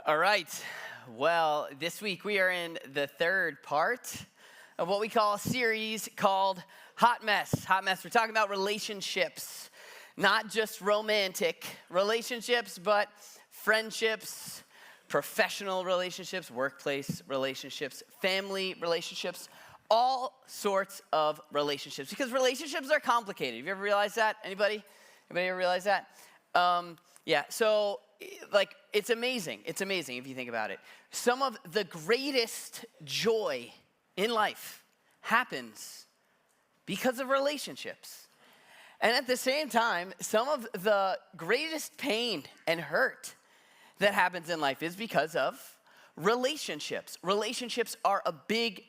All right. Well, this week we are in the third part of what we call a series called Hot Mess. Hot Mess. We're talking about relationships, not just romantic relationships, but friendships, professional relationships, workplace relationships, family relationships, all sorts of relationships. Because relationships are complicated. Have you ever realized that? Anybody ever realize that? So it's amazing. It's amazing if you think about it. Some of the greatest joy in life happens because of relationships. And at the same time, some of the greatest pain and hurt that happens in life is because of relationships. Relationships are a big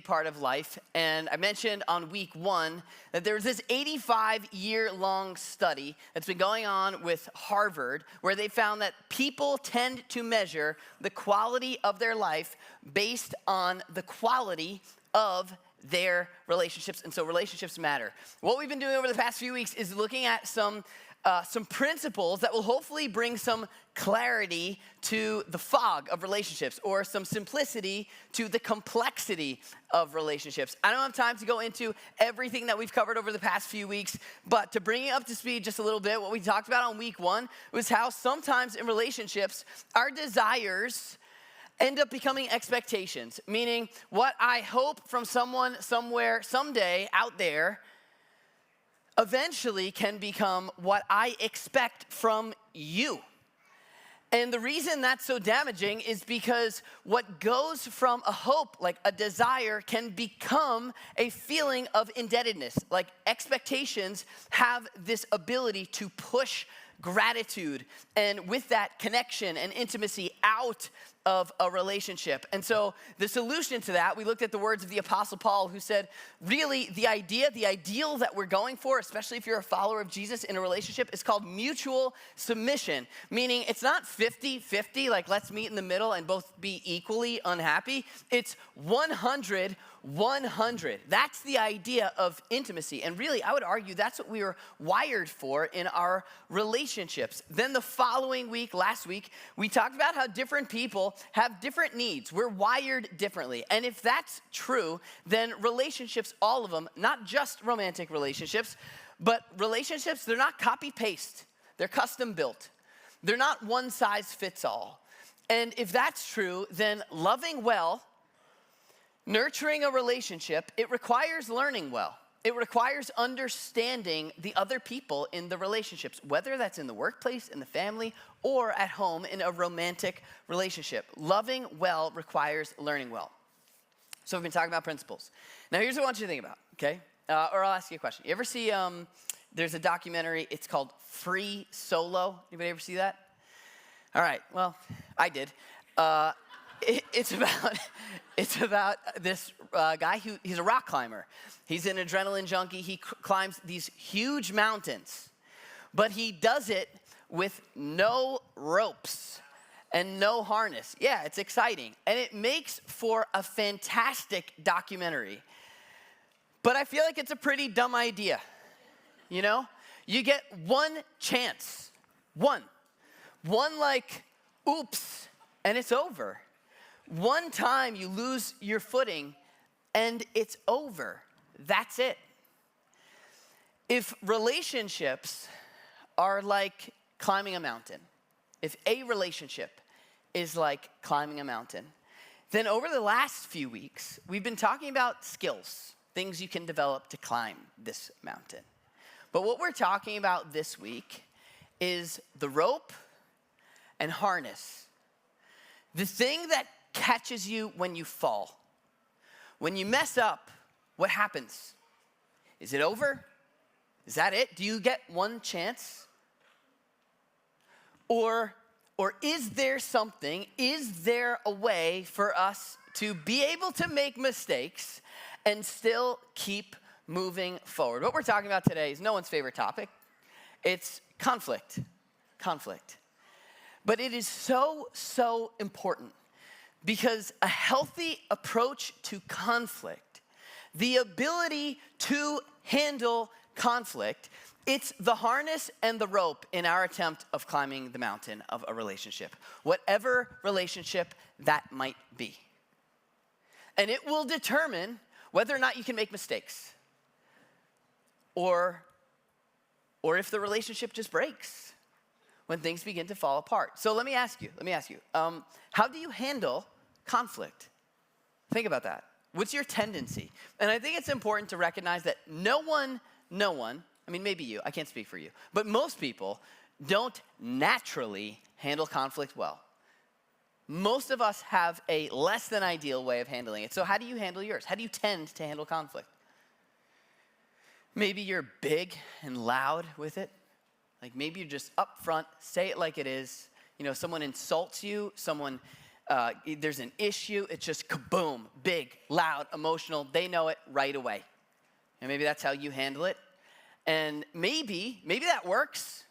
part of life. And I mentioned on week 1 that there's this 85-year-long study that's been going on with Harvard where they found that people tend to measure the quality of their life based on the quality of their relationships. And so relationships matter. What we've been doing over the past few weeks is looking at some principles that will hopefully bring some clarity to the fog of relationships or some simplicity to the complexity of relationships. I don't have time to go into everything that we've covered over the past few weeks, but to bring it up to speed just a little bit, what we talked about on week 1 was how sometimes in relationships, our desires end up becoming expectations, meaning what I hope from someone, somewhere, someday out there eventually can become what I expect from you. And the reason that's so damaging is because what goes from a hope, like a desire, can become a feeling of indebtedness. Like expectations have this ability to push gratitude and with that connection and intimacy out of a relationship. And so the solution to that, we looked at the words of the Apostle Paul, who said, really the ideal that we're going for, especially if you're a follower of Jesus in a relationship, is called mutual submission, meaning it's not 50-50, like let's meet in the middle and both be equally unhappy. It's 100-100. That's the idea of intimacy. And really, I would argue that's what we were wired for in our relationships. Then the following week, last week, we talked about how different people have different needs. We're wired differently. And if that's true, then relationships, all of them, not just romantic relationships, but relationships, they're not copy-paste. They're custom-built. They're not one-size-fits-all. And if that's true, then loving well, nurturing a relationship, it requires learning well. It requires understanding the other people in the relationships, whether that's in the workplace, in the family, or at home in a romantic relationship. Loving well requires learning well. So we've been talking about principles. Now here's what I want you to think about, okay? Or I'll ask you a question. You ever see, there's a documentary, it's called Free Solo. Anybody ever see that? All right, well, I did. It's about this guy he's a rock climber. He's an adrenaline junkie. He climbs these huge mountains, but he does it with no ropes and no harness. Yeah, it's exciting, and it makes for a fantastic documentary. But I feel like it's a pretty dumb idea. You know, you get one chance, one like, oops, and it's over. One time you lose your footing and it's over. That's it. If relationships are like climbing a mountain, if a relationship is like climbing a mountain, then over the last few weeks, we've been talking about skills, things you can develop to climb this mountain. But what we're talking about this week is the rope and harness. The thing that catches you when you fall. When you mess up, what happens? Is it over? Is that it? Do you get one chance? Or is there something, is there a way for us to be able to make mistakes and still keep moving forward? What we're talking about today is no one's favorite topic. It's conflict. Conflict. But it is so important. Because a healthy approach to conflict, the ability to handle conflict, It's the harness and the rope in our attempt of climbing the mountain of a relationship, whatever relationship that might be. And it will determine whether or not you can make mistakes, or if the relationship just breaks when things begin to fall apart. So let me ask you, how do you handle conflict? Think about that. What's your tendency? And I think it's important to recognize that no one, I mean, maybe you, I can't speak for you, but most people don't naturally handle conflict well. Most of us have a less than ideal way of handling it. So how do you handle yours? How do you tend to handle conflict? Maybe you're big and loud with it. Like maybe you're just upfront, say it like it is. You know, someone insults you, there's an issue, it's just kaboom, big, loud, emotional. They know it right away. And maybe that's how you handle it. And maybe that works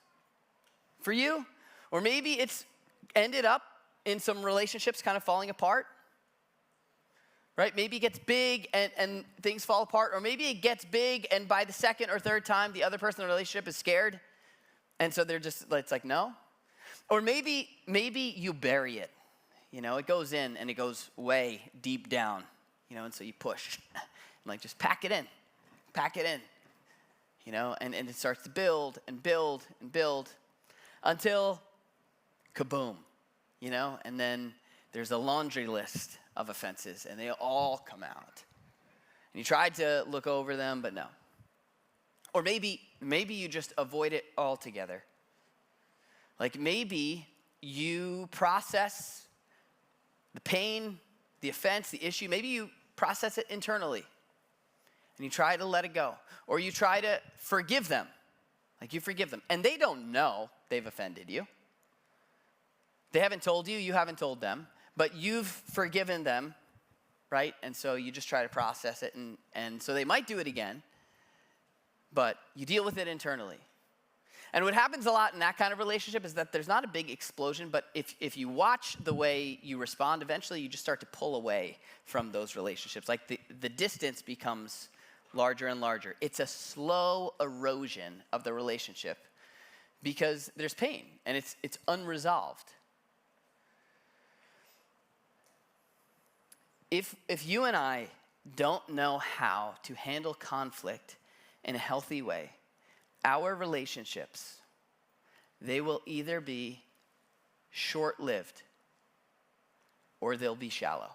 for you. Or maybe it's ended up in some relationships kind of falling apart. Right? Maybe it gets big and things fall apart. Or maybe it gets big and by the second or third time, the other person in the relationship is scared. And so it's like, no. Or maybe you bury it. You know, it goes in and it goes way deep down, you know, and so you push, and like just pack it in, you know, and it starts to build and build and build until kaboom, you know, and then there's a laundry list of offenses and they all come out. And you tried to look over them, but no. Or maybe you just avoid it altogether. Like maybe you process the pain, the offense, the issue, maybe you process it internally and you try to let it go. Or you try to forgive them, like you forgive them. And they don't know they've offended you. They haven't told you, you haven't told them, but you've forgiven them, right? And so you just try to process it and so they might do it again, but you deal with it internally. And what happens a lot in that kind of relationship is that there's not a big explosion, but if you watch the way you respond, eventually you just start to pull away from those relationships. Like the distance becomes larger and larger. It's a slow erosion of the relationship because there's pain and it's unresolved. If you and I don't know how to handle conflict in a healthy way, our relationships, they will either be short-lived or they'll be shallow.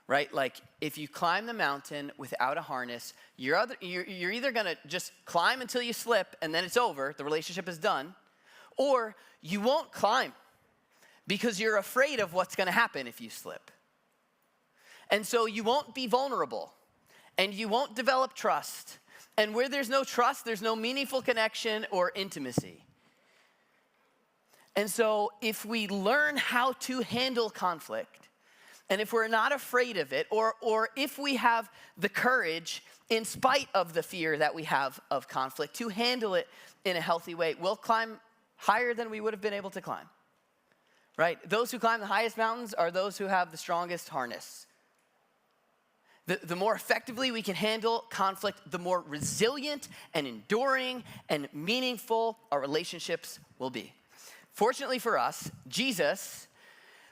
Right? Like if you climb the mountain without a harness, you're either going to just climb until you slip and then it's over, the relationship is done, or you won't climb because you're afraid of what's going to happen if you slip. And so you won't be vulnerable and you won't develop trust. And where there's no trust, there's no meaningful connection or intimacy. And so if we learn how to handle conflict, and if we're not afraid of it, or if we have the courage, in spite of the fear that we have of conflict, to handle it in a healthy way, we'll climb higher than we would have been able to climb. Right? Those who climb the highest mountains are those who have the strongest harness. The more effectively we can handle conflict, the more resilient and enduring and meaningful our relationships will be. Fortunately for us, Jesus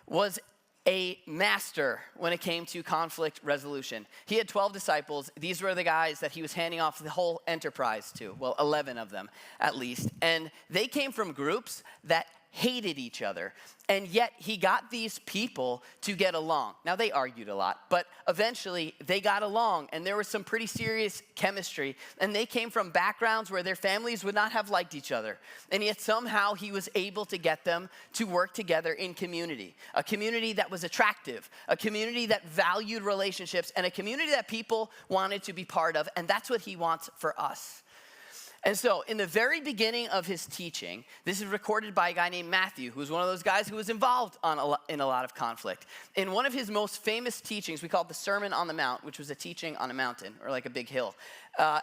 was a master when it came to conflict resolution. He had 12 disciples. These were the guys that he was handing off the whole enterprise to. Well, 11 of them at least. And they came from groups that hated each other. And yet he got these people to get along. Now they argued a lot, but eventually they got along and there was some pretty serious chemistry. And they came from backgrounds where their families would not have liked each other. And yet somehow he was able to get them to work together in community. A community that was attractive, a community that valued relationships, and a community that people wanted to be part of. And that's what he wants for us. And so in the very beginning of his teaching, this is recorded by a guy named Matthew, who was one of those guys who was involved in a lot of conflict. In one of his most famous teachings, we call it the Sermon on the Mount, which was a teaching on a mountain or like a big hill.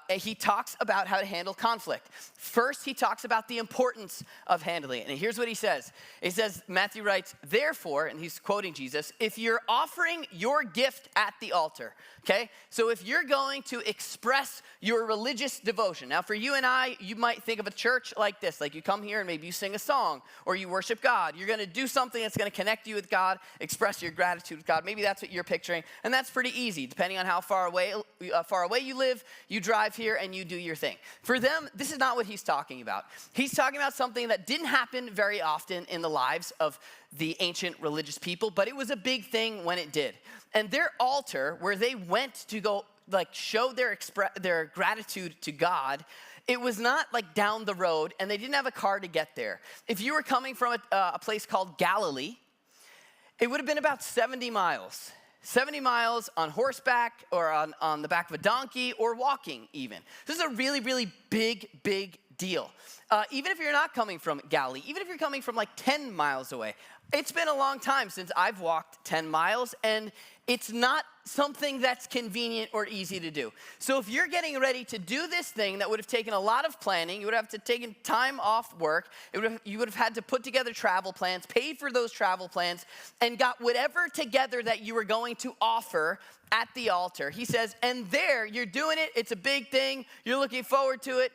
he talks about how to handle conflict. First, he talks about the importance of handling it. And here's what he says. He says, Matthew writes, therefore, and he's quoting Jesus, if you're offering your gift at the altar, okay? So if you're going to express your religious devotion. Now, for you and I, you might think of a church like this. Like you come here and maybe you sing a song or you worship God. You're going to do something that's going to connect you with God, express your gratitude with God. Maybe that's what you're picturing. And that's pretty easy, depending on how far away you live. You drive here and you do your thing. For them, this is not what he's talking about. He's talking about something that didn't happen very often in the lives of the ancient religious people, but it was a big thing when it did. And their altar, where they went to go like show their gratitude to God, it was not like down the road, and they didn't have a car to get there. If you were coming from a place called Galilee, it would have been about 70 miles. 70 miles on horseback or on the back of a donkey or walking even. This is a really, really big deal. Even if you're not coming from Galilee, even if you're coming from like 10 miles away, it's been a long time since I've walked 10 miles, and it's not something that's convenient or easy to do. So if you're getting ready to do this thing that would have taken a lot of planning, you would have to taken time off work, you would have had to put together travel plans, paid for those travel plans, and got whatever together that you were going to offer at the altar. He says, and there you're doing it, it's a big thing, you're looking forward to it.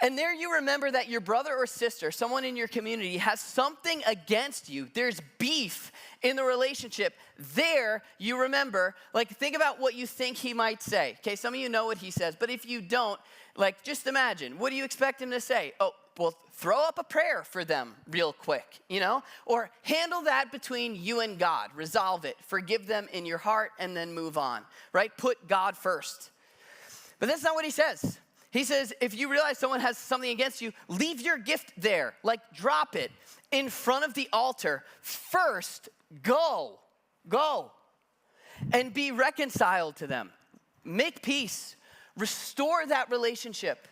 And there you remember that your brother or sister, someone in your community, has something against you. There's beef in the relationship. There you remember, like think about what you think he might say. Okay, some of you know what he says, but if you don't, like just imagine, what do you expect him to say? Oh, well, throw up a prayer for them real quick, you know? Or handle that between you and God. Resolve it. Forgive them in your heart and then move on, right? Put God first. But that's not what he says. He says, if you realize someone has something against you, leave your gift there. Like, drop it in front of the altar. First, go. And be reconciled to them. Make peace. Restore that relationship.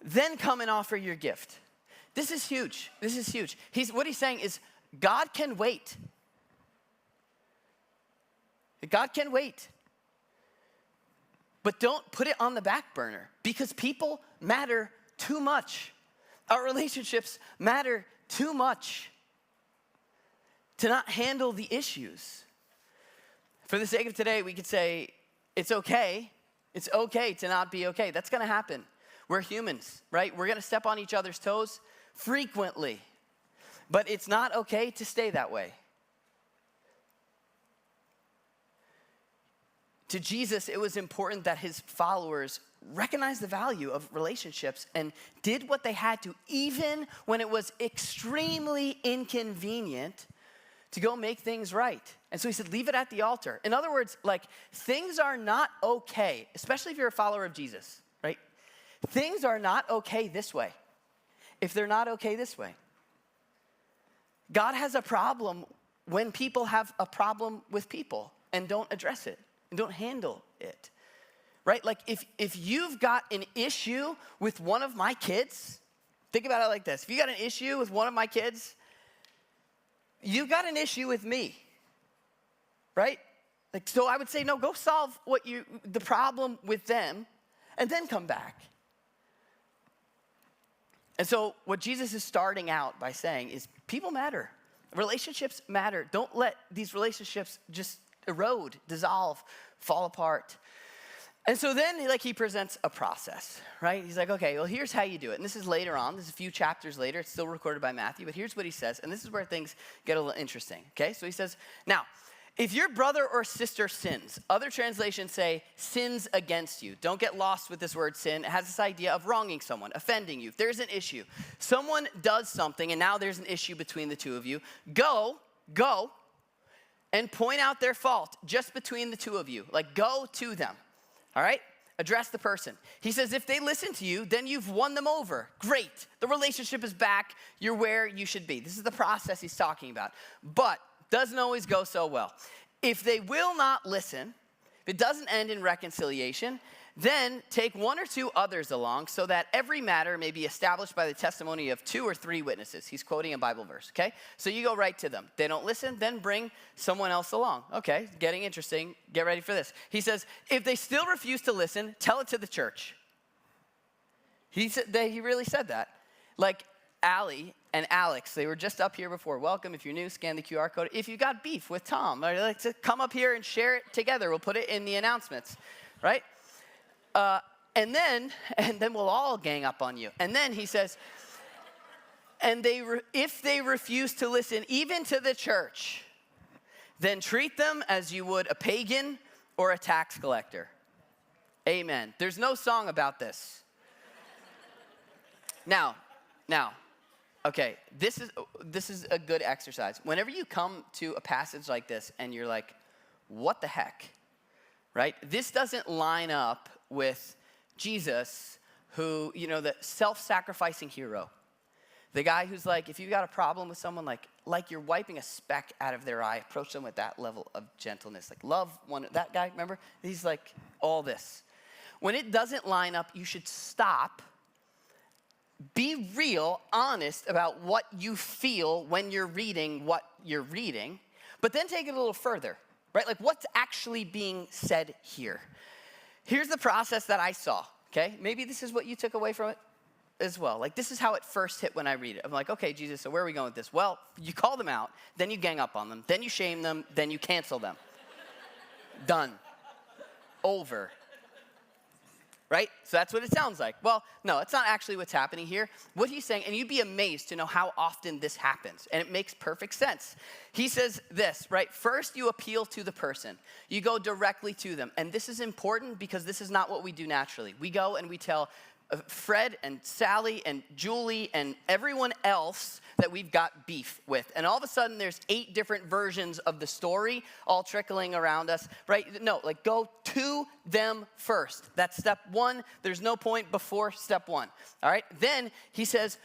Then come and offer your gift. This is huge. What he's saying is, God can wait. God can wait. But don't put it on the back burner, because people matter too much. Our relationships matter too much to not handle the issues. For the sake of today, we could say, it's okay to not be okay. That's gonna happen. We're humans, right? We're gonna step on each other's toes frequently, but it's not okay to stay that way. To Jesus, it was important that his followers recognized the value of relationships and did what they had to, even when it was extremely inconvenient, to go make things right. And so he said, leave it at the altar. In other words, like, things are not okay, especially if you're a follower of Jesus, right? Things are not okay this way if they're not okay this way. God has a problem when people have a problem with people and don't address it. And don't handle it, right? Like if you've got an issue with one of my kids, think about it like this. If you got an issue with one of my kids, you've got an issue with me, right? Like, so I would say, no, go solve the problem with them and then come back. And so what Jesus is starting out by saying is people matter. Relationships matter. Don't let these relationships just erode, dissolve, fall apart. And so then he presents a process, right? He's like, okay, well, here's how you do it. And this is later on. This is a few chapters later. It's still recorded by Matthew. But here's what he says. And this is where things get a little interesting, okay? So he says, now, if your brother or sister sins, other translations say sins against you. Don't get lost with this word sin. It has this idea of wronging someone, offending you. If there's an issue, someone does something, and now there's an issue between the two of you, go, and point out their fault just between the two of you. Like, go to them, all right? Address the person. He says, if they listen to you, then you've won them over. Great. The relationship is back. You're where you should be. This is the process he's talking about. But doesn't always go so well. If they will not listen, if it doesn't end in reconciliation, Then take one or two others along so that every matter may be established by the testimony of 2 or 3 witnesses. He's quoting a Bible verse, okay? So you go right to them. They don't listen, then bring someone else along. Okay, getting interesting. Get ready for this. He says, if they still refuse to listen, tell it to the church. He really said that. Like Allie and Alex, they were just up here before. Welcome. If you're new, scan the QR code. If you got beef with Tom, I'd like to come up here and share it together. We'll put it in the announcements, right? And then we'll all gang up on you. And then he says, and if they refuse to listen even to the church, then treat them as you would a pagan or a tax collector. Amen. There's no song about this. Now, okay, this is a good exercise. Whenever you come to a passage like this and you're like, what the heck, right? This doesn't line up with Jesus, who, the self-sacrificing hero. The guy who's like, if you got a problem with someone, like you're wiping a speck out of their eye, approach them with that level of gentleness. Like love one, that guy, remember? He's like all this. When it doesn't line up, you should stop. Be real, honest about what you feel when you're reading what you're reading, but then take it a little further, right? Like what's actually being said here? Here's the process that I saw, okay? Maybe this is what you took away from it as well. Like this is how it first hit when I read it. I'm like, okay, Jesus, so where are we going with this? Well, you call them out, then you gang up on them, then you shame them, then you cancel them. Done. Over. Right? So that's what it sounds like. Well, no, it's not actually what's happening here. What he's saying, and you'd be amazed to know how often this happens, and it makes perfect sense. He says this, right? First, you appeal to the person. You go directly to them. And this is important because this is not what we do naturally. We go and we tell Fred and Sally and Julie and everyone else that we've got beef with. And all of a sudden, there's 8 different versions of the story all trickling around us, right? No, like go to them first. That's step 1. There's no point before step 1, all right? Then he says,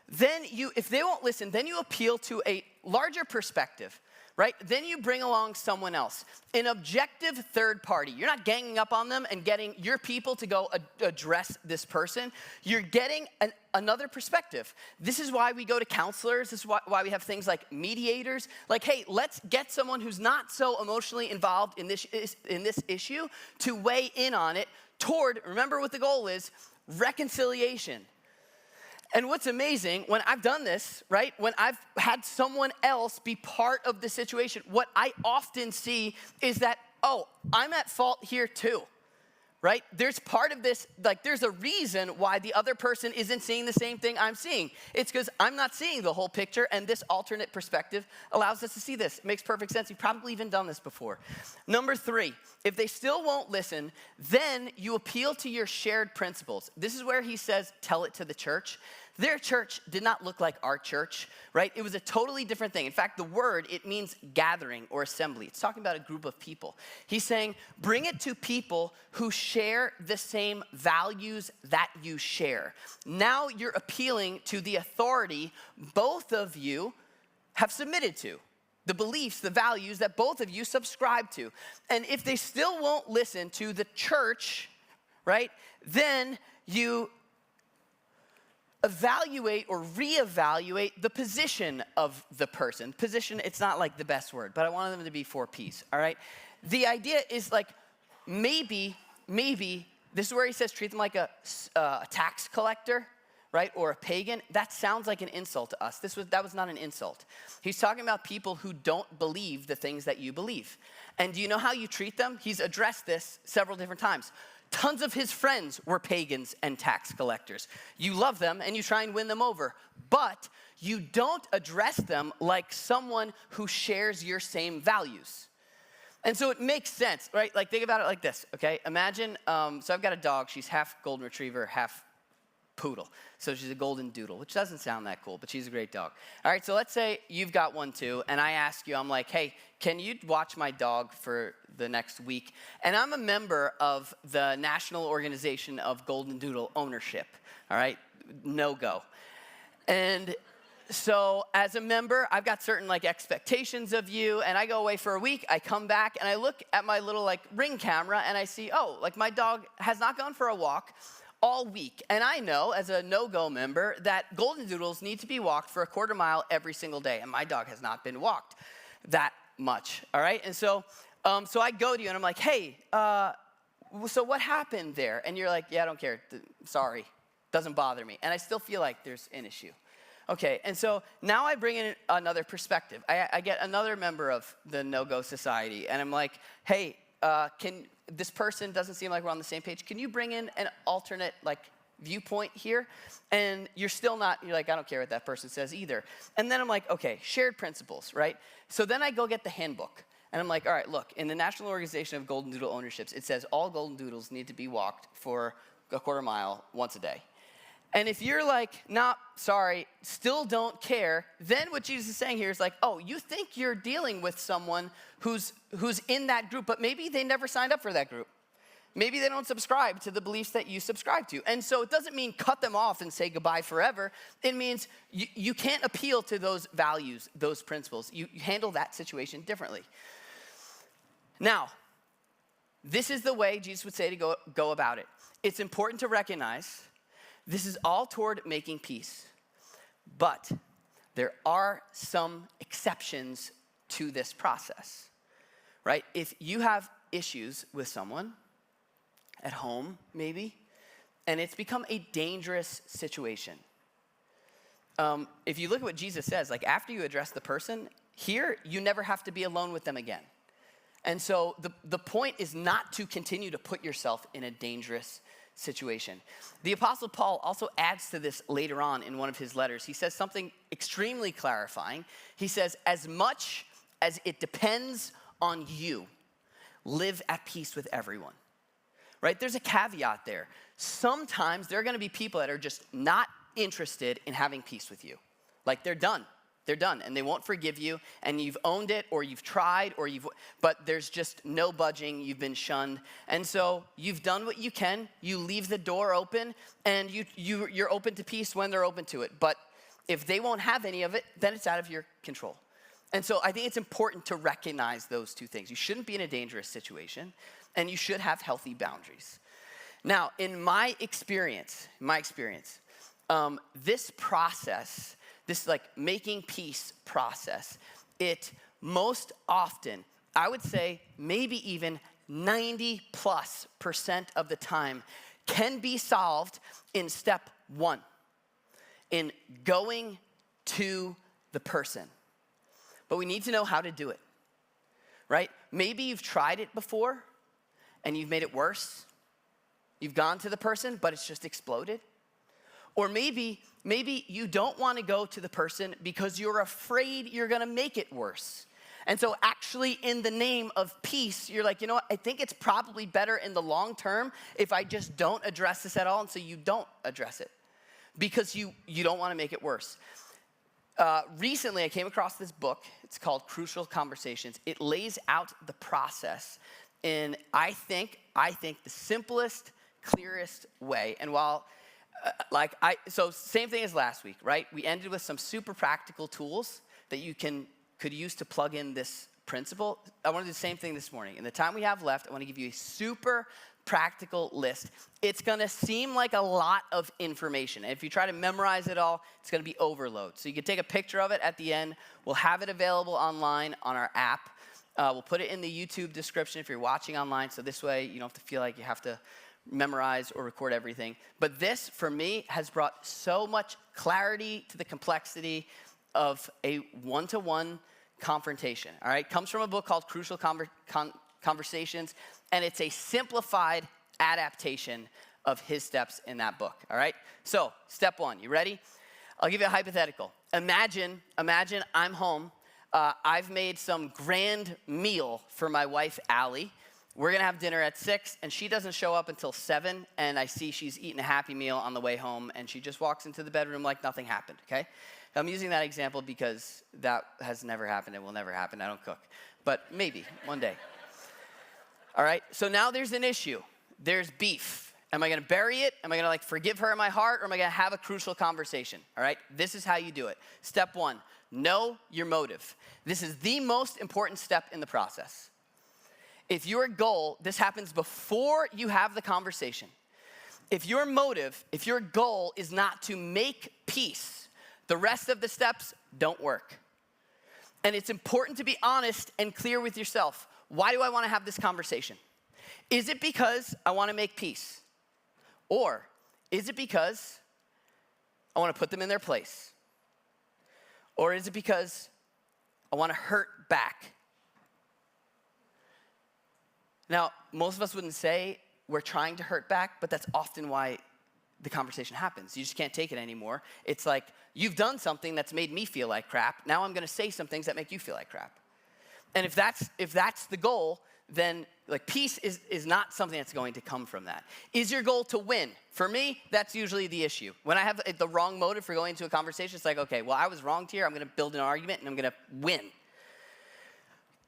if they won't listen, then you appeal to a larger perspective, right? Then you bring along someone else, an objective third party. You're not ganging up on them and getting your people to go address this person. You're getting another perspective. This is why we go to counselors. This is why we have things like mediators. Like, hey, let's get someone who's not so emotionally involved in this issue to weigh in on it toward, remember what the goal is, reconciliation. And what's amazing, when I've done this, right, when I've had someone else be part of the situation, what I often see is that, oh, I'm at fault here too, right? There's part of this, like there's a reason why the other person isn't seeing the same thing I'm seeing. It's because I'm not seeing the whole picture, and this alternate perspective allows us to see this. It makes perfect sense. You've probably even done this before. Number 3, if they still won't listen, then you appeal to your shared principles. This is where he says, tell it to the church. Their church did not look like our church, right? It was a totally different thing. In fact, the word, it means gathering or assembly. It's talking about a group of people. He's saying, bring it to people who share the same values that you share. Now you're appealing to the authority both of you have submitted to, the beliefs, the values that both of you subscribe to. And if they still won't listen to the church, right, then you evaluate or reevaluate the position of the person. Position, it's not like the best word, but I wanted them to be 4 Ps, all right? The idea is like maybe, this is where he says treat them like a tax collector, right, or a pagan. That sounds like an insult to us. That was not an insult. He's talking about people who don't believe the things that you believe. And do you know how you treat them? He's addressed this several different times. Tons of his friends were pagans and tax collectors. You love them and you try and win them over, but you don't address them like someone who shares your same values. And so it makes sense, right? Like think about it like this, okay? Imagine, so I've got a dog, she's half golden retriever, half poodle. So she's a golden doodle, which doesn't sound that cool, but she's a great dog. All right, so let's say you've got one too, and I ask you, I'm like, hey, can you watch my dog for the next week? And I'm a member of the National Organization of Golden Doodle Ownership, all right? No go. And so as a member, I've got certain like expectations of you, and I go away for a week, I come back, and I look at my little like Ring camera, and I see, oh, like my dog has not gone for a walk all week. And I know as a no-go member that golden doodles need to be walked for a quarter mile every single day, and my dog has not been walked that much, all right? And so I go to you, and I'm like, hey, so what happened there? And you're like, yeah, I don't care, sorry, doesn't bother me. And I still feel like there's an issue. Okay, and so now I bring in another perspective. I get another member of the No-Go Society, and I'm like, hey, this person doesn't seem like we're on the same page. Can you bring in an alternate like viewpoint here? And you're like, I don't care what that person says either. And then I'm like, okay, shared principles, right? So then I go get the handbook, and I'm like, all right, look, in the National Organization of Golden Doodle Ownerships, it says all golden doodles need to be walked for a quarter mile once a day. And if you're like, nah, sorry, still don't care, then what Jesus is saying here is like, oh, you think you're dealing with someone who's in that group, but maybe they never signed up for that group. Maybe they don't subscribe to the beliefs that you subscribe to. And so it doesn't mean cut them off and say goodbye forever. It means you can't appeal to those values, those principles. You handle that situation differently. Now, this is the way Jesus would say to go about it. It's important to recognize this is all toward making peace, but there are some exceptions to this process, right? If you have issues with someone at home, maybe, and it's become a dangerous situation. If you look at what Jesus says, like after you address the person, here, you never have to be alone with them again. And so the point is not to continue to put yourself in a dangerous situation. The Apostle Paul also adds to this later on in one of his letters. He says something extremely clarifying. He says, as much as it depends on you, live at peace with everyone. Right? There's a caveat there. Sometimes there are going to be people that are just not interested in having peace with you. Like they're done. They're done, and they won't forgive you, and you've owned it, or you've tried, but there's just no budging, you've been shunned. And so you've done what you can, you leave the door open, and you're open to peace when they're open to it. But if they won't have any of it, then it's out of your control. And so I think it's important to recognize those two things. You shouldn't be in a dangerous situation, and you should have healthy boundaries. Now, in my experience, this process, this like making peace process, it most often, I would say maybe even 90+% of the time can be solved in step one, in going to the person. But we need to know how to do it, right? Maybe you've tried it before and you've made it worse. You've gone to the person, but it's just exploded. Or maybe you don't want to go to the person because you're afraid you're going to make it worse. And so actually in the name of peace, you're like, you know what, I think it's probably better in the long term if I just don't address this at all. And so you don't address it because you don't want to make it worse. Recently, I came across this book. It's called Crucial Conversations. It lays out the process in, I think the simplest, clearest way. And while so same thing as last week, right? We ended with some super practical tools that you could use to plug in this principle. I want to do the same thing this morning. In the time we have left, I want to give you a super practical list. It's going to seem like a lot of information. And if you try to memorize it all, it's going to be overload. So you can take a picture of it at the end. We'll have it available online on our app. We'll put it in the YouTube description if you're watching online. So this way you don't have to feel like you have to memorize or record everything. But this, for me, has brought so much clarity to the complexity of a one-to-one confrontation, all right? Comes from a book called Crucial Conversations, and it's a simplified adaptation of his steps in that book, all right? So, step one, you ready? I'll give you a hypothetical. Imagine I'm home. I've made some grand meal for my wife, Allie. We're gonna have dinner at 6, and she doesn't show up until 7, and I see she's eating a Happy Meal on the way home, and she just walks into the bedroom like nothing happened, okay? I'm using that example because that has never happened and will never happen. I don't cook, but maybe one day. All right, so now there's an issue. There's beef, Am I gonna bury it? Am I gonna like forgive her in my heart? Or am I gonna have a crucial conversation? All right, this is how you do it. Step one, know your motive. This is the most important step in the process. If your goal, this happens before you have the conversation. If your motive, if your goal is not to make peace, the rest of the steps don't work. And it's important to be honest and clear with yourself. Why do I wanna have this conversation? Is it because I wanna make peace? Or is it because I wanna put them in their place? Or is it because I wanna hurt back? Now, most of us wouldn't say we're trying to hurt back, but that's often why the conversation happens. You just can't take it anymore. It's like, you've done something that's made me feel like crap. Now I'm gonna say some things that make you feel like crap. And if that's the goal, then like peace is not something that's going to come from that. Is your goal to win? For me, that's usually the issue. When I have the wrong motive for going into a conversation, it's like, okay, well, I was wronged here. I'm gonna build an argument and I'm gonna win.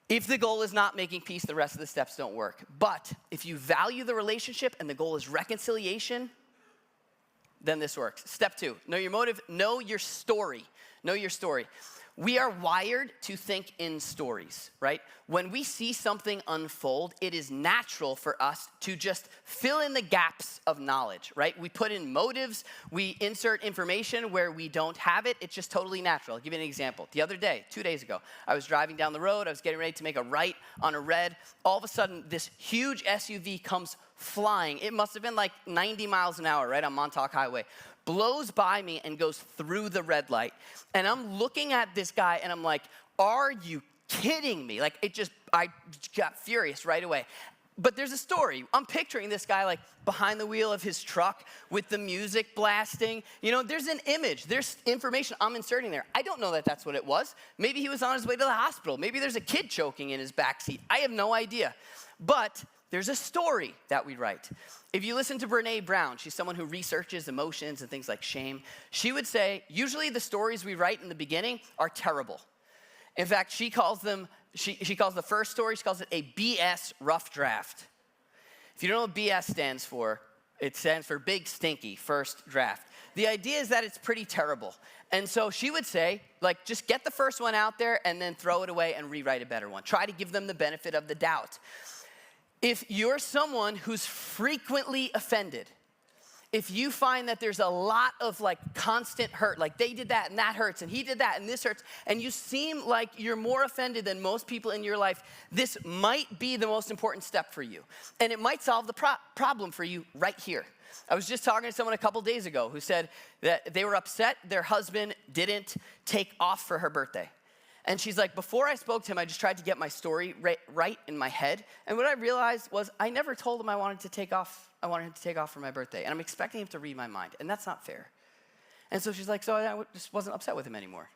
If the goal is not making peace, the rest of the steps don't work. But if you value the relationship and the goal is reconciliation, then this works. Step two, know your motive, know your story. Know your story. We are wired to think in stories, right? When we see something unfold, it is natural for us to just fill in the gaps of knowledge, right? We put in motives, we insert information where we don't have it. It's just totally natural. I'll give you an example. The other day, 2 days ago, I was driving down the road. I was getting ready to make a right on a red. All of a sudden, this huge SUV comes flying. It must have been like 90 miles an hour, right, on Montauk Highway. Blows by me and goes through the red light. And I'm looking at this guy and I'm like, are you kidding me? Like I got furious right away. But there's a story. I'm picturing this guy like behind the wheel of his truck with the music blasting. You know, there's an image, there's information I'm inserting there. I don't know that that's what it was. Maybe he was on his way to the hospital. Maybe there's a kid choking in his backseat. I have no idea. But there's a story that we write. If you listen to Brené Brown, she's someone who researches emotions and things like shame. She would say, usually the stories we write in the beginning are terrible. In fact, she calls the first story, she calls it a BS rough draft. If you don't know what BS stands for, it stands for big stinky first draft. The idea is that it's pretty terrible. And so she would say, like, just get the first one out there and then throw it away and rewrite a better one. Try to give them the benefit of the doubt. If you're someone who's frequently offended, if you find that there's a lot of like constant hurt, like they did that and that hurts and he did that and this hurts, and you seem like you're more offended than most people in your life, this might be the most important step for you. And it might solve the problem for you right here. I was just talking to someone a couple days ago who said that they were upset their husband didn't take off for her birthday. And she's like, before I spoke to him, I just tried to get my story right in my head. And what I realized was I never told him I wanted him to take off for my birthday. And I'm expecting him to read my mind. And that's not fair. And so she's like, so I just wasn't upset with him anymore.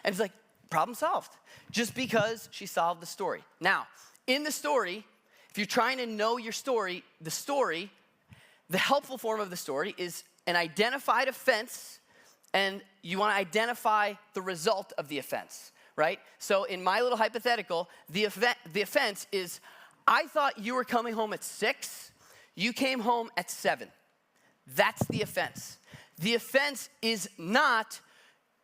And it's like, problem solved. Just because she solved the story. Now, in the story, if you're trying to know your story, the helpful form of the story is an identified offense, and you want to identify the result of the offense. Right? So in my little hypothetical, the offense is, I thought you were coming home at 6, you came home at 7. That's the offense. The offense is not,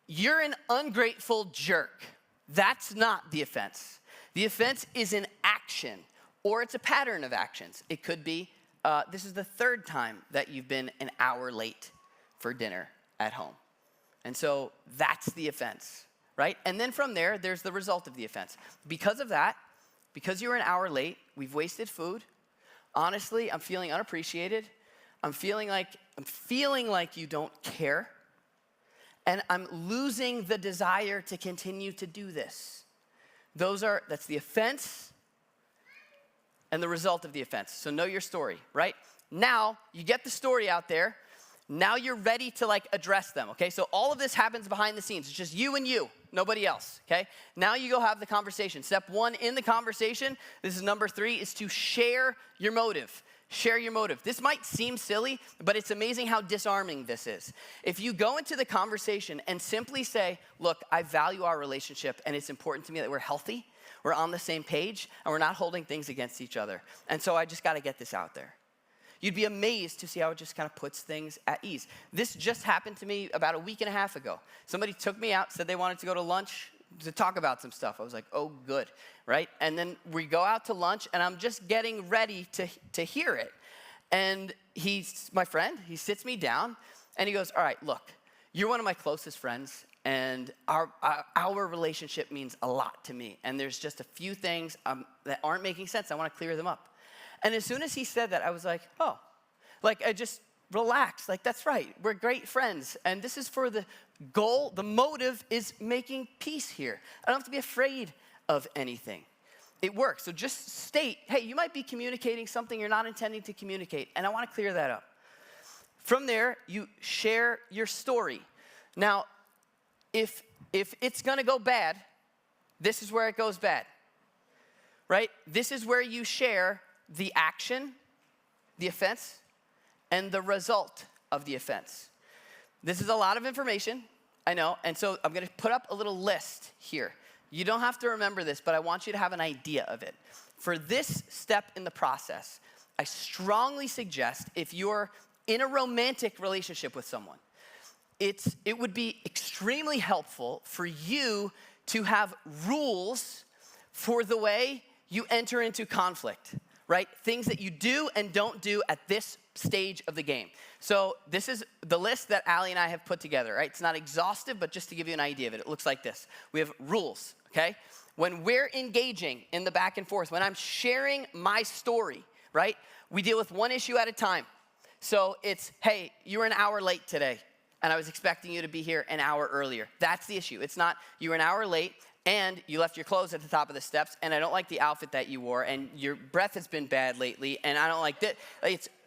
you're an ungrateful jerk. That's not the offense. The offense is an action, or it's a pattern of actions. It could be, this is the 3rd time that you've been an hour late for dinner at home. And so that's the offense. Right? And then from there, there's the result of the offense. Because of that, because you were an hour late, we've wasted food. Honestly, I'm feeling unappreciated. I'm feeling like you don't care. And I'm losing the desire to continue to do this. That's the offense and the result of the offense. So know your story, right? Now, you get the story out there. Now you're ready to like address them, okay? So all of this happens behind the scenes. It's just you and you, nobody else, okay? Now you go have the conversation. Step 1 in the conversation, this is number 3, is to share your motive. Share your motive. This might seem silly, but it's amazing how disarming this is. If you go into the conversation and simply say, look, I value our relationship and it's important to me that we're healthy, we're on the same page, and we're not holding things against each other. And so I just gotta get this out there. You'd be amazed to see how it just kind of puts things at ease. This just happened to me about a week and a half ago. Somebody took me out, said they wanted to go to lunch to talk about some stuff. I was like, oh, good, right? And then we go out to lunch, and I'm just getting ready to hear it. And he's my friend. He sits me down, and he goes, all right, look, you're one of my closest friends, and our relationship means a lot to me. And there's just a few things that aren't making sense. I want to clear them up. And as soon as he said that, I was like, oh. Like, I just relaxed. Like, that's right. We're great friends. And this is for the goal. The motive is making peace here. I don't have to be afraid of anything. It works. So just state, hey, you might be communicating something you're not intending to communicate, and I want to clear that up. From there, you share your story. Now, if it's going to go bad, this is where it goes bad, right? This is where you share the action, the offense, and the result of the offense. This is a lot of information, I know, and so I'm going to put up a little list here. You don't have to remember this, but I want you to have an idea of it. For this step in the process, I strongly suggest if you're in a romantic relationship with someone, it would be extremely helpful for you to have rules for the way you enter into conflict, right? Things that you do and don't do at this stage of the game. So this is the list that Allie and I have put together, right? It's not exhaustive, but just to give you an idea of it, it looks like this. We have rules, okay? When we're engaging in the back and forth, when I'm sharing my story, right? We deal with one issue at a time. So it's, hey, you were an hour late today, and I was expecting you to be here an hour earlier. That's the issue. It's not you were an hour late, and you left your clothes at the top of the steps, and I don't like the outfit that you wore, and your breath has been bad lately, and I don't like that.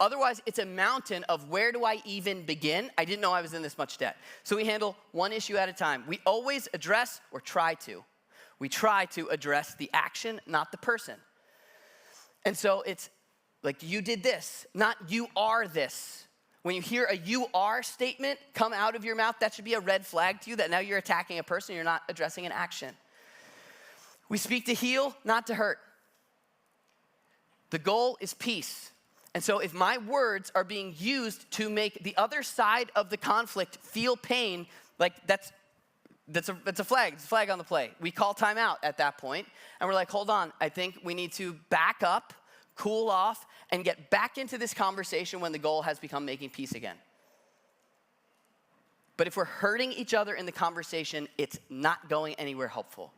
Otherwise, it's a mountain of where do I even begin? I didn't know I was in this much debt. So we handle one issue at a time. We always address, or try to. We try to address the action, not the person. And so it's like, you did this, not you are this. When you hear a you are statement come out of your mouth, that should be a red flag to you that now you're attacking a person, you're not addressing an action. We speak to heal, not to hurt. The goal is peace. And so if my words are being used to make the other side of the conflict feel pain, like that's a flag. It's a flag on the play. We call time out at that point, and we're like, hold on, I think we need to back up, cool off, and get back into this conversation when the goal has become making peace again. But if we're hurting each other in the conversation, it's not going anywhere helpful.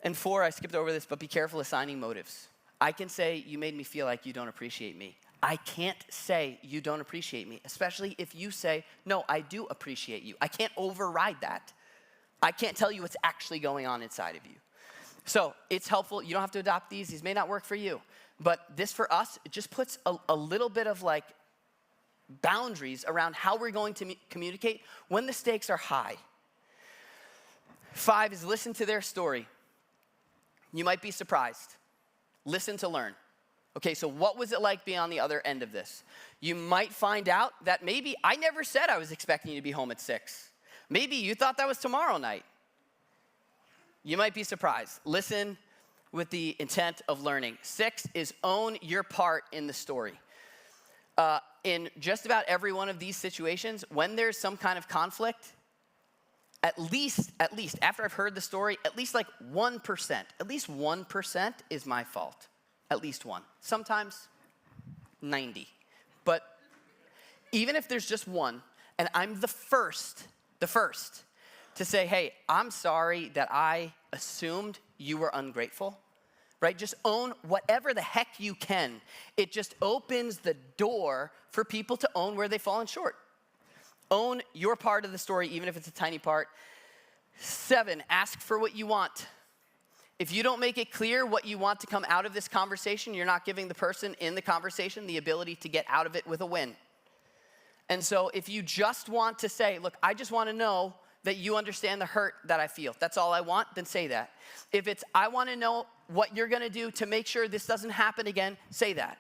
And 4, I skipped over this, but be careful assigning motives. I can say, you made me feel like you don't appreciate me. I can't say you don't appreciate me, especially if you say, no, I do appreciate you. I can't override that. I can't tell you what's actually going on inside of you. So it's helpful. You don't have to adopt these. These may not work for you. But this for us, it just puts a little bit of like boundaries around how we're going to communicate when the stakes are high. 5 is listen to their story. You might be surprised. Listen to learn. Okay, so what was it like being on the other end of this? You might find out that maybe I never said I was expecting you to be home at 6. Maybe you thought that was tomorrow night. You might be surprised. Listen with the intent of learning. 6 is own your part in the story. In just about every one of these situations, when there's some kind of conflict, at least, after I've heard the story, at least like 1% is my fault. At least 1. Sometimes 90. But even if there's just 1, and I'm the first to say, hey, I'm sorry that I assumed you were ungrateful, right? Just own whatever the heck you can. It just opens the door for people to own where they've fallen short. Own your part of the story, even if it's a tiny part. 7, ask for what you want. If you don't make it clear what you want to come out of this conversation, you're not giving the person in the conversation the ability to get out of it with a win. And so if you just want to say, look, I just want to know that you understand the hurt that I feel, that's all I want, then say that. If it's, I want to know what you're going to do to make sure this doesn't happen again, say that.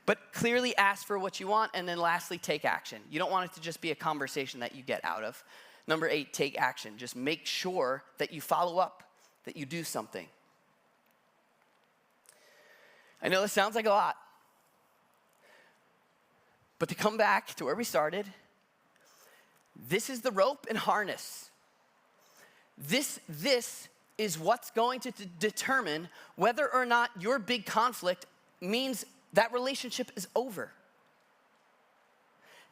But clearly ask for what you want, and then lastly, take action. You don't want it to just be a conversation that you get out of. Number 8, take action. Just make sure that you follow up, that you do something. I know this sounds like a lot, But to come back to where we started, this is the rope and harness. This is what's going to determine whether or not your big conflict means that relationship is over.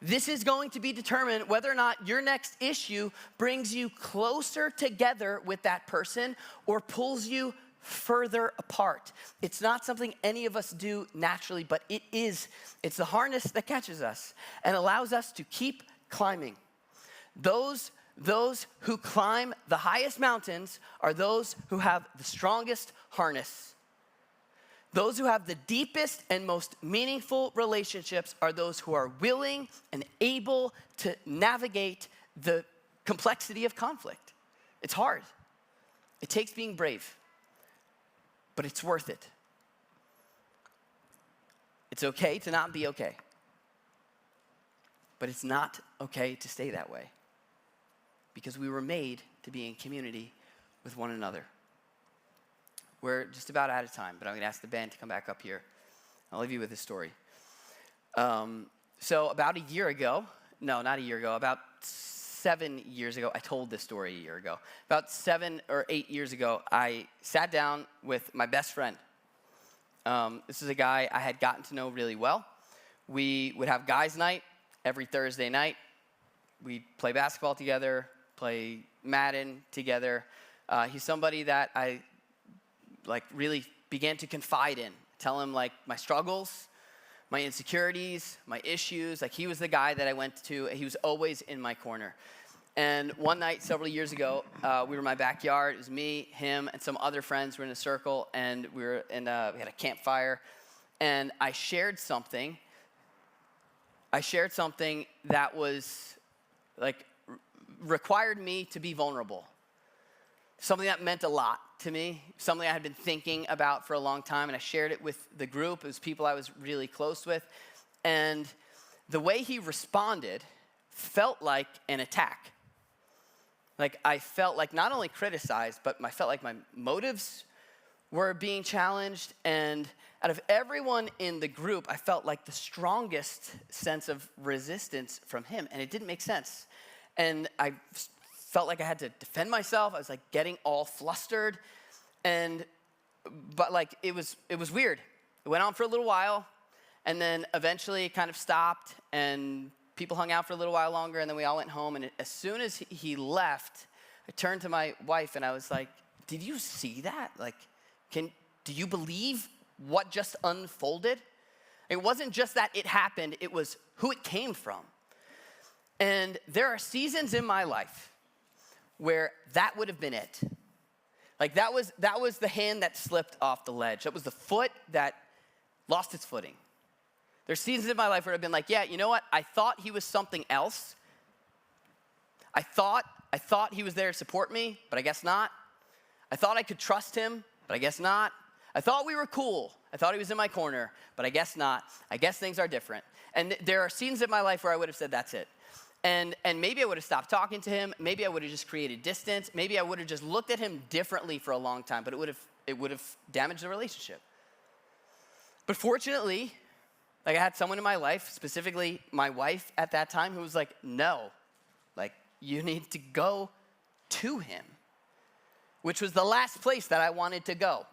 This is going to be determined whether or not your next issue brings you closer together with that person or pulls you further apart. It's not something any of us do naturally, but it's the harness that catches us and allows us to keep climbing. Those who climb the highest mountains are those who have the strongest harness. Those who have the deepest and most meaningful relationships are those who are willing and able to navigate the complexity of conflict. It's hard. It takes being brave, but it's worth it. It's okay to not be okay, but it's not okay to stay that way because we were made to be in community with one another. We're just about out of time, but I'm going to ask the band to come back up here. I'll leave you with this story. So about a year ago, no, not a year ago, about 7 years ago, I told this story a year ago. About 7 or 8 years ago, I sat down with my best friend. This is a guy I had gotten to know really well. We would have guys' night every Thursday night. We'd play basketball together, play Madden together. He's somebody that I really began to confide in, tell him my struggles, my insecurities, my issues. He was the guy that I went to. He was always in my corner. And one night, several years ago, we were in my backyard. It was me, him, and some other friends. We were in a circle, and we had a campfire. And I shared something. That was required me to be vulnerable. Something that meant a lot to me, something I had been thinking about for a long time, and I shared it with the group. It was people I was really close with. And the way he responded felt like an attack. I felt not only criticized, but I felt like my motives were being challenged. And out of everyone in the group, I felt like the strongest sense of resistance from him, and it didn't make sense. And I felt like I had to defend myself. I was getting all flustered, but it was weird. It went on for a little while, and then eventually it kind of stopped, and people hung out for a little while longer, and then we all went home. And as soon as he left, I turned to my wife, and I was like, "Did you see that? Do you believe what just unfolded?" It wasn't just that it happened; it was who it came from. And there are seasons in my life where that would have been it. That was the hand that slipped off the ledge. That was the foot that lost its footing. There's seasons in my life where I've been yeah, you know what? I thought he was something else. I thought he was there to support me, but I guess not. I thought I could trust him, but I guess not. I thought we were cool. I thought he was in my corner, but I guess not. I guess things are different. And there are seasons in my life where I would have said, that's it. And maybe I would have stopped talking to him. Maybe I would have just created distance. Maybe I would have just looked at him differently for a long time, but it would have damaged the relationship. But fortunately, I had someone in my life, specifically my wife at that time, who was no, you need to go to him, which was the last place that I wanted to go.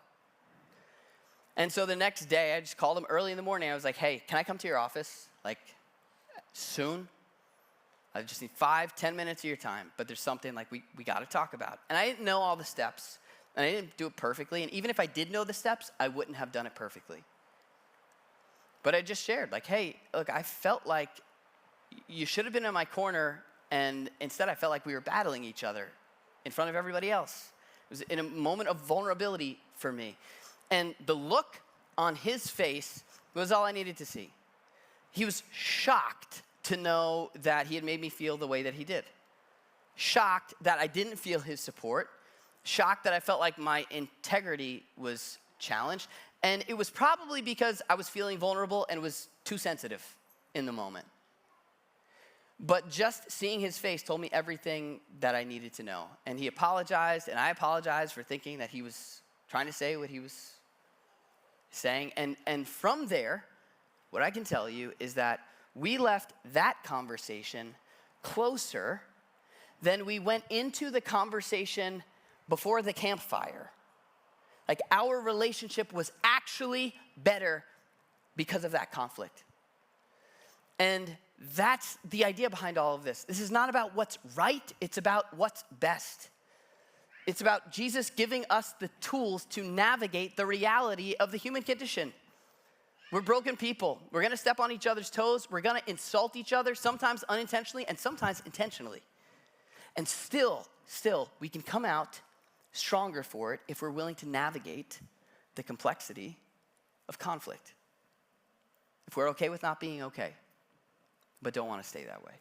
And so the next day, I just called him early in the morning. I was like, "Hey, can I come to your office, soon? I just need 5-10 minutes of your time, but there's something we got to talk about." And I didn't know all the steps, and I didn't do it perfectly. And even if I did know the steps, I wouldn't have done it perfectly. But I just shared, "Hey, look, I felt like you should have been in my corner, and instead I felt like we were battling each other in front of everybody else." It was in a moment of vulnerability for me. And the look on his face was all I needed to see. He was shocked to know that he had made me feel the way that he did. Shocked that I didn't feel his support. Shocked that I felt like my integrity was challenged. And it was probably because I was feeling vulnerable and was too sensitive in the moment. But just seeing his face told me everything that I needed to know. And he apologized, and I apologized for thinking that he was trying to say what he was saying. And from there, what I can tell you is that we left that conversation closer than we went into the conversation before the campfire. Like our relationship was actually better because of that conflict. And that's the idea behind all of this. This is not about what's right, it's about what's best. It's about Jesus giving us the tools to navigate the reality of the human condition. We're broken people. We're gonna step on each other's toes. We're gonna insult each other, sometimes unintentionally and sometimes intentionally. And still, we can come out stronger for it if we're willing to navigate the complexity of conflict. If we're okay with not being okay, but don't want to stay that way.